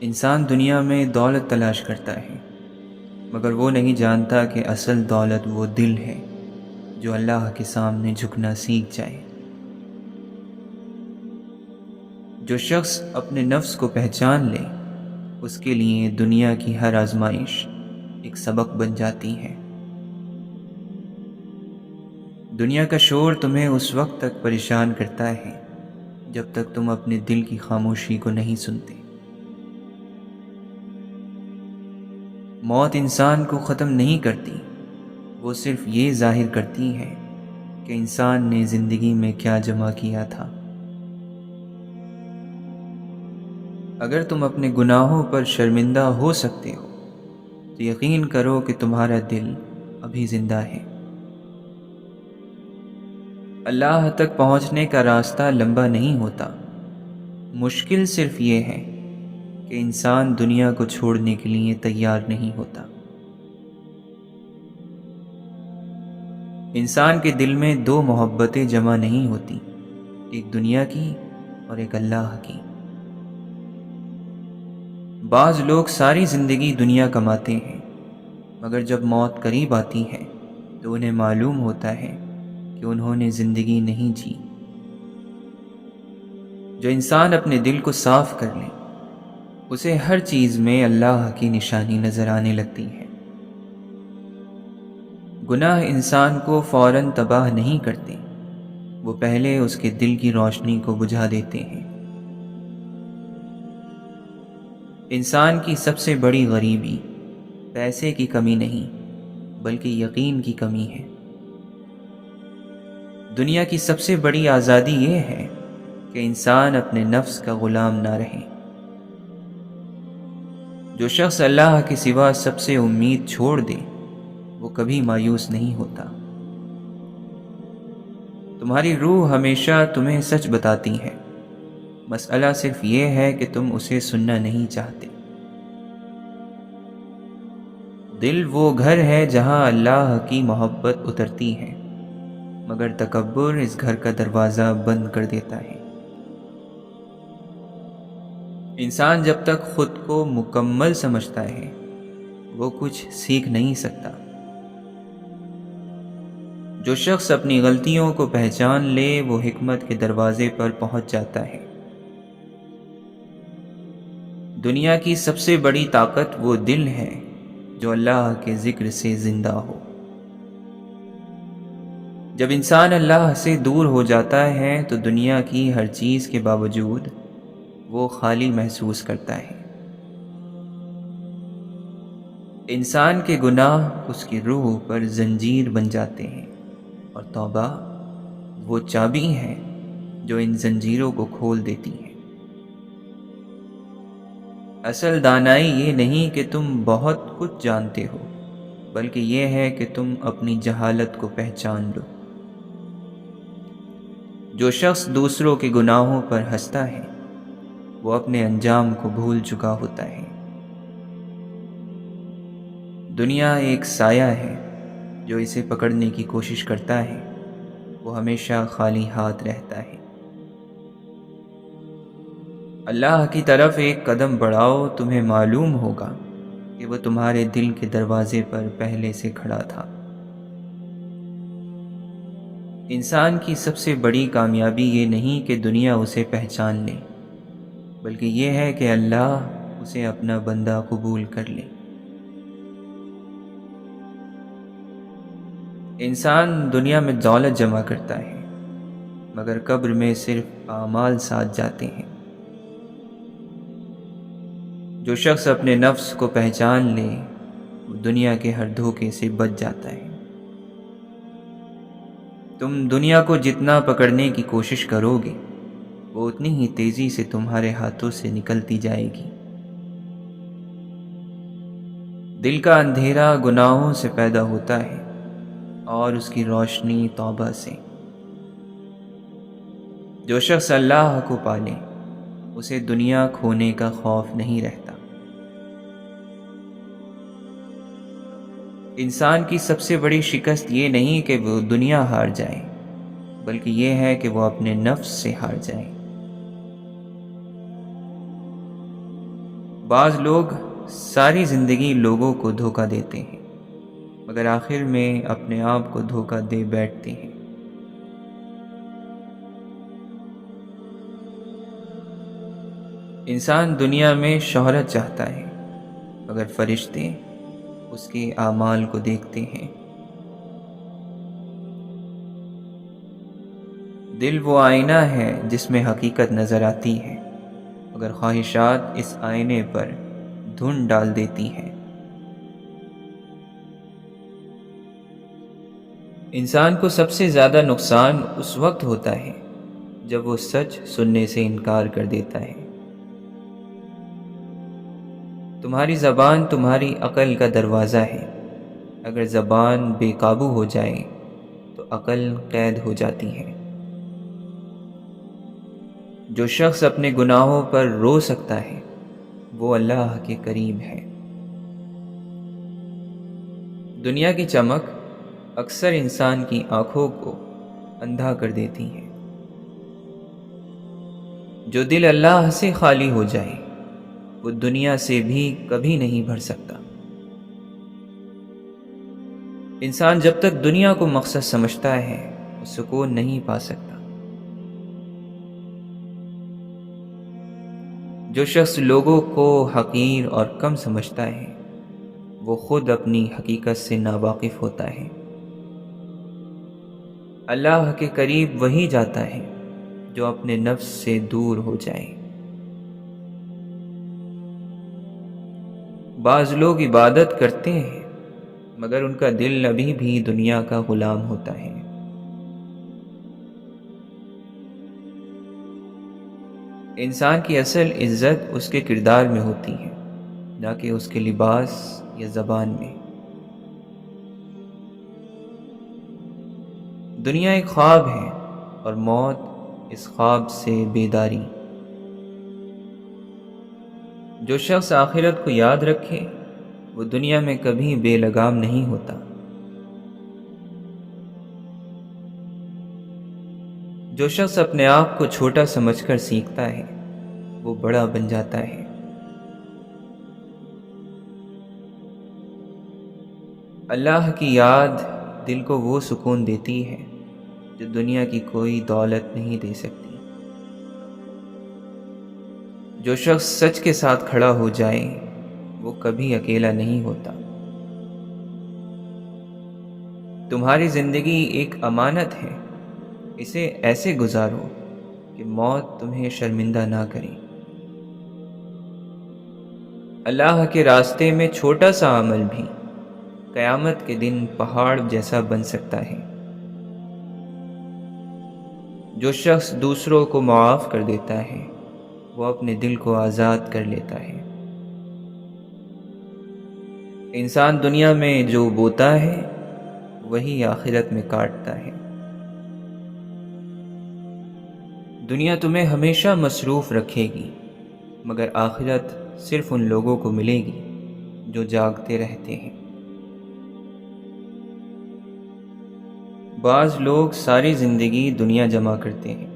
انسان دنیا میں دولت تلاش کرتا ہے، مگر وہ نہیں جانتا کہ اصل دولت وہ دل ہے جو اللہ کے سامنے جھکنا سیکھ جائے۔ جو شخص اپنے نفس کو پہچان لے، اس کے لیے دنیا کی ہر آزمائش ایک سبق بن جاتی ہے۔ دنیا کا شور تمہیں اس وقت تک پریشان کرتا ہے جب تک تم اپنے دل کی خاموشی کو نہیں سنتے۔ موت انسان کو ختم نہیں کرتی، وہ صرف یہ ظاہر کرتی ہے کہ انسان نے زندگی میں کیا جمع کیا تھا۔ اگر تم اپنے گناہوں پر شرمندہ ہو سکتے ہو تو یقین کرو کہ تمہارا دل ابھی زندہ ہے۔ اللہ تک پہنچنے کا راستہ لمبا نہیں ہوتا، مشکل صرف یہ ہے کہ انسان دنیا کو چھوڑنے کے لیے تیار نہیں ہوتا۔ انسان کے دل میں دو محبتیں جمع نہیں ہوتی، ایک دنیا کی اور ایک اللہ کی۔ بعض لوگ ساری زندگی دنیا کماتے ہیں، مگر جب موت قریب آتی ہے تو انہیں معلوم ہوتا ہے کہ انہوں نے زندگی نہیں جی۔ جو انسان اپنے دل کو صاف کر لے، اسے ہر چیز میں اللہ کی نشانی نظر آنے لگتی ہے۔ گناہ انسان کو فوراً تباہ نہیں کرتے، وہ پہلے اس کے دل کی روشنی کو بجھا دیتے ہیں۔ انسان کی سب سے بڑی غریبی پیسے کی کمی نہیں بلکہ یقین کی کمی ہے۔ دنیا کی سب سے بڑی آزادی یہ ہے کہ انسان اپنے نفس کا غلام نہ رہے۔ جو شخص اللہ کے سوا سب سے امید چھوڑ دے وہ کبھی مایوس نہیں ہوتا۔ تمہاری روح ہمیشہ تمہیں سچ بتاتی ہے، مسئلہ صرف یہ ہے کہ تم اسے سننا نہیں چاہتے۔ دل وہ گھر ہے جہاں اللہ کی محبت اترتی ہے، مگر تکبر اس گھر کا دروازہ بند کر دیتا ہے۔ انسان جب تک خود کو مکمل سمجھتا ہے وہ کچھ سیکھ نہیں سکتا۔ جو شخص اپنی غلطیوں کو پہچان لے وہ حکمت کے دروازے پر پہنچ جاتا ہے۔ دنیا کی سب سے بڑی طاقت وہ دل ہے جو اللہ کے ذکر سے زندہ ہو۔ جب انسان اللہ سے دور ہو جاتا ہے تو دنیا کی ہر چیز کے باوجود وہ خالی محسوس کرتا ہے۔ انسان کے گناہ اس کی روح پر زنجیر بن جاتے ہیں، اور توبہ وہ چابی ہے جو ان زنجیروں کو کھول دیتی ہے۔ اصل دانائی یہ نہیں کہ تم بہت کچھ جانتے ہو، بلکہ یہ ہے کہ تم اپنی جہالت کو پہچان لو۔ جو شخص دوسروں کے گناہوں پر ہنستا ہے وہ اپنے انجام کو بھول چکا ہوتا ہے۔ دنیا ایک سایہ ہے، جو اسے پکڑنے کی کوشش کرتا ہے وہ ہمیشہ خالی ہاتھ رہتا ہے۔ اللہ کی طرف ایک قدم بڑھاؤ، تمہیں معلوم ہوگا کہ وہ تمہارے دل کے دروازے پر پہلے سے کھڑا تھا۔ انسان کی سب سے بڑی کامیابی یہ نہیں کہ دنیا اسے پہچان لے، بلکہ یہ ہے کہ اللہ اسے اپنا بندہ قبول کر لے۔ انسان دنیا میں دولت جمع کرتا ہے، مگر قبر میں صرف اعمال ساتھ جاتے ہیں۔ جو شخص اپنے نفس کو پہچان لے وہ دنیا کے ہر دھوکے سے بچ جاتا ہے۔ تم دنیا کو جتنا پکڑنے کی کوشش کرو گے وہ اتنی ہی تیزی سے تمہارے ہاتھوں سے نکلتی جائے گی۔ دل کا اندھیرا گناہوں سے پیدا ہوتا ہے اور اس کی روشنی توبہ سے۔ جو شخص اللہ کو پالے اسے دنیا کھونے کا خوف نہیں رہتا۔ انسان کی سب سے بڑی شکست یہ نہیں کہ وہ دنیا ہار جائے، بلکہ یہ ہے کہ وہ اپنے نفس سے ہار جائے۔ بعض لوگ ساری زندگی لوگوں کو دھوکہ دیتے ہیں مگر آخر میں اپنے آپ کو دھوکہ دے بیٹھتے ہیں۔ انسان دنیا میں شہرت چاہتا ہے مگر فرشتے اس کے اعمال کو دیکھتے ہیں۔ دل وہ آئینہ ہے جس میں حقیقت نظر آتی ہے مگر خواہشات اس آئینے پر دھند ڈال دیتی ہیں۔ انسان کو سب سے زیادہ نقصان اس وقت ہوتا ہے جب وہ سچ سننے سے انکار کر دیتا ہے۔ تمہاری زبان تمہاری عقل کا دروازہ ہے، اگر زبان بے قابو ہو جائے تو عقل قید ہو جاتی ہے۔ جو شخص اپنے گناہوں پر رو سکتا ہے وہ اللہ کے قریب ہے۔ دنیا کی چمک اکثر انسان کی آنکھوں کو اندھا کر دیتی ہے۔ جو دل اللہ سے خالی ہو جائے وہ دنیا سے بھی کبھی نہیں بھر سکتا۔ انسان جب تک دنیا کو مقصد سمجھتا ہے وہ سکون نہیں پا سکتا۔ جو شخص لوگوں کو حقیر اور کم سمجھتا ہے وہ خود اپنی حقیقت سے ناواقف ہوتا ہے۔ اللہ کے قریب وہی جاتا ہے جو اپنے نفس سے دور ہو جائے۔ بعض لوگ عبادت کرتے ہیں مگر ان کا دل ابھی بھی دنیا کا غلام ہوتا ہے۔ انسان کی اصل عزت اس کے کردار میں ہوتی ہے نہ کہ اس کے لباس یا زبان میں۔ دنیا ایک خواب ہے اور موت اس خواب سے بیداری۔ جو شخص آخرت کو یاد رکھے وہ دنیا میں کبھی بے لگام نہیں ہوتا۔ جو شخص اپنے آپ کو چھوٹا سمجھ کر سیکھتا ہے وہ بڑا بن جاتا ہے۔ اللہ کی یاد دل کو وہ سکون دیتی ہے جو دنیا کی کوئی دولت نہیں دے سکتی۔ جو شخص سچ کے ساتھ کھڑا ہو جائے وہ کبھی اکیلا نہیں ہوتا۔ تمہاری زندگی ایک امانت ہے، اسے ایسے گزارو کہ موت تمہیں شرمندہ نہ کرے۔ اللہ کے راستے میں چھوٹا سا عمل بھی قیامت کے دن پہاڑ جیسا بن سکتا ہے۔ جو شخص دوسروں کو معاف کر دیتا ہے وہ اپنے دل کو آزاد کر لیتا ہے۔ انسان دنیا میں جو بوتا ہے وہی آخرت میں کاٹتا ہے۔ دنیا تمہیں ہمیشہ مصروف رکھے گی مگر آخرت صرف ان لوگوں کو ملے گی جو جاگتے رہتے ہیں۔ بعض لوگ ساری زندگی دنیا جمع کرتے ہیں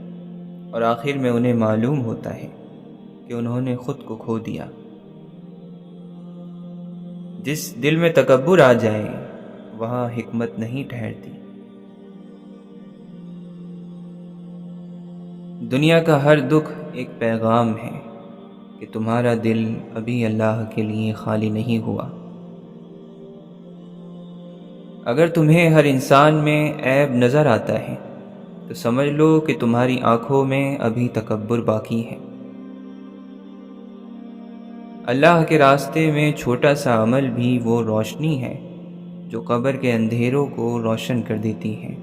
اور آخر میں انہیں معلوم ہوتا ہے کہ انہوں نے خود کو کھو دیا۔ جس دل میں تکبر آ جائے وہاں حکمت نہیں ٹھہرتی۔ دنیا کا ہر دکھ ایک پیغام ہے کہ تمہارا دل ابھی اللہ کے لیے خالی نہیں ہوا۔ اگر تمہیں ہر انسان میں عیب نظر آتا ہے تو سمجھ لو کہ تمہاری آنکھوں میں ابھی تکبر باقی ہے۔ اللہ کے راستے میں چھوٹا سا عمل بھی وہ روشنی ہے جو قبر کے اندھیروں کو روشن کر دیتی ہے۔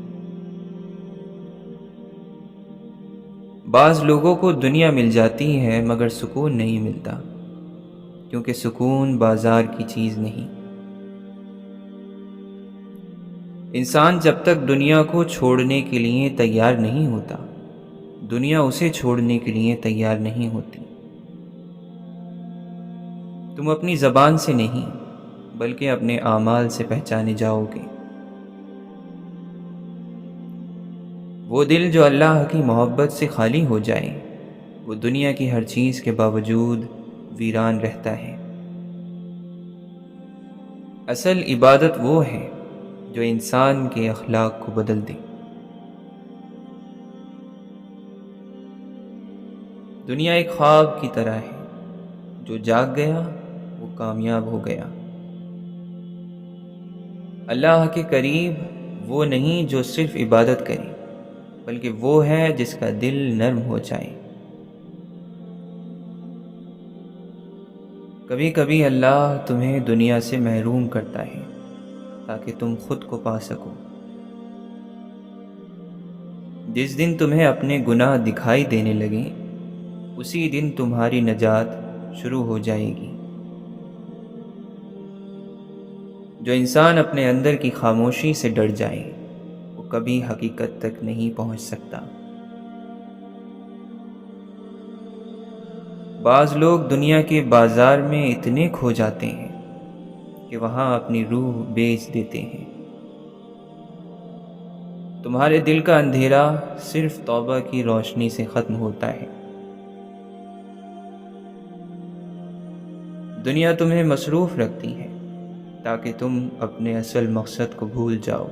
بعض لوگوں کو دنیا مل جاتی ہے مگر سکون نہیں ملتا، کیونکہ سکون بازار کی چیز نہیں۔ انسان جب تک دنیا کو چھوڑنے کے لیے تیار نہیں ہوتا، دنیا اسے چھوڑنے کے لیے تیار نہیں ہوتی۔ تم اپنی زبان سے نہیں بلکہ اپنے اعمال سے پہچانے جاؤ گے۔ وہ دل جو اللہ کی محبت سے خالی ہو جائے وہ دنیا کی ہر چیز کے باوجود ویران رہتا ہے۔ اصل عبادت وہ ہے جو انسان کے اخلاق کو بدل دے۔ دنیا ایک خواب کی طرح ہے، جو جاگ گیا وہ کامیاب ہو گیا۔ اللہ کے قریب وہ نہیں جو صرف عبادت کرے، بلکہ وہ ہے جس کا دل نرم ہو جائے۔ کبھی کبھی اللہ تمہیں دنیا سے محروم کرتا ہے تاکہ تم خود کو پا سکو۔ جس دن تمہیں اپنے گناہ دکھائی دینے لگے، اسی دن تمہاری نجات شروع ہو جائے گی۔ جو انسان اپنے اندر کی خاموشی سے ڈر جائے، وہ کبھی حقیقت تک نہیں پہنچ سکتا۔ بعض لوگ دنیا کے بازار میں اتنے کھو جاتے ہیں کہ وہاں اپنی روح بیچ دیتے ہیں۔ تمہارے دل کا اندھیرا صرف توبہ کی روشنی سے ختم ہوتا ہے۔ دنیا تمہیں مصروف رکھتی ہے تاکہ تم اپنے اصل مقصد کو بھول جاؤ۔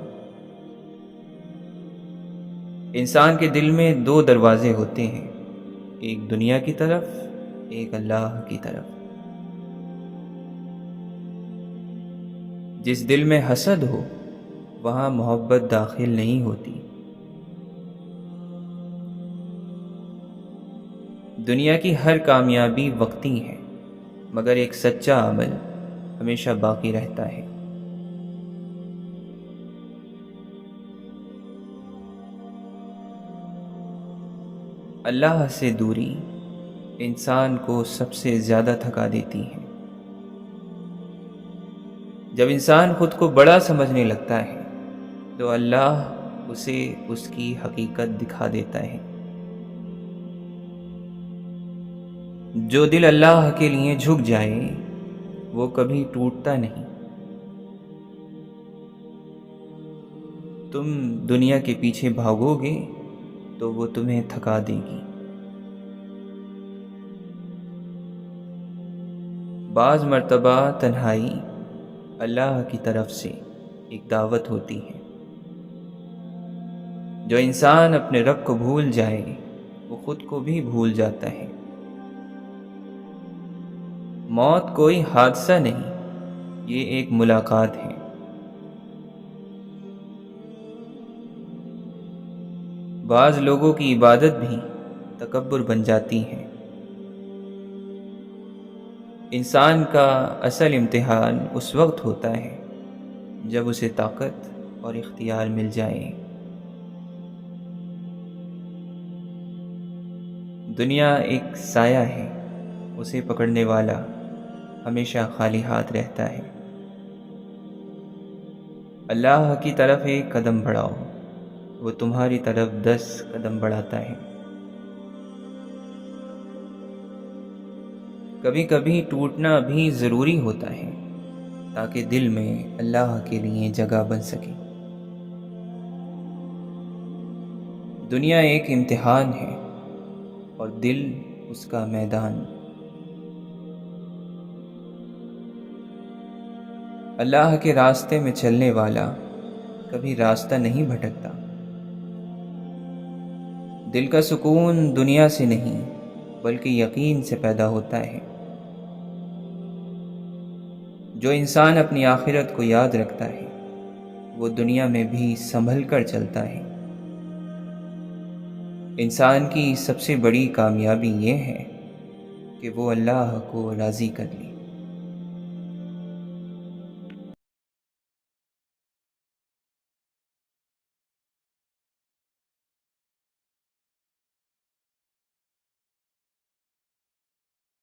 انسان کے دل میں دو دروازے ہوتے ہیں، ایک دنیا کی طرف، ایک اللہ کی طرف۔ جس دل میں حسد ہو، وہاں محبت داخل نہیں ہوتی۔ دنیا کی ہر کامیابی وقتی ہے، مگر ایک سچا عمل ہمیشہ باقی رہتا ہے۔ اللہ سے دوری انسان کو سب سے زیادہ تھکا دیتی ہے۔ جب انسان خود کو بڑا سمجھنے لگتا ہے تو اللہ اسے اس کی حقیقت دکھا دیتا ہے۔ جو دل اللہ کے لیے جھک جائے وہ کبھی ٹوٹتا نہیں۔ تم دنیا کے پیچھے بھاگو گے تو وہ تمہیں تھکا دے گی۔ بعض مرتبہ تنہائی اللہ کی طرف سے ایک دعوت ہوتی ہے۔ جو انسان اپنے رب کو بھول جائے وہ خود کو بھی بھول جاتا ہے۔ موت کوئی حادثہ نہیں، یہ ایک ملاقات ہے۔ بعض لوگوں کی عبادت بھی تکبر بن جاتی ہے۔ انسان کا اصل امتحان اس وقت ہوتا ہے جب اسے طاقت اور اختیار مل جائے۔ دنیا ایک سایہ ہے، اسے پکڑنے والا ہمیشہ خالی ہاتھ رہتا ہے۔ اللہ کی طرف ایک قدم بڑھاؤ، وہ تمہاری طرف 10 قدم بڑھاتا ہے۔ کبھی کبھی ٹوٹنا بھی ضروری ہوتا ہے تاکہ دل میں اللہ کے لیے جگہ بن سکے۔ دنیا ایک امتحان ہے اور دل اس کا میدان۔ اللہ کے راستے میں چلنے والا کبھی راستہ نہیں بھٹکتا۔ دل کا سکون دنیا سے نہیں بلکہ یقین سے پیدا ہوتا ہے۔ جو انسان اپنی آخرت کو یاد رکھتا ہے وہ دنیا میں بھی سنبھل کر چلتا ہے۔ انسان کی سب سے بڑی کامیابی یہ ہے کہ وہ اللہ کو راضی کر لے۔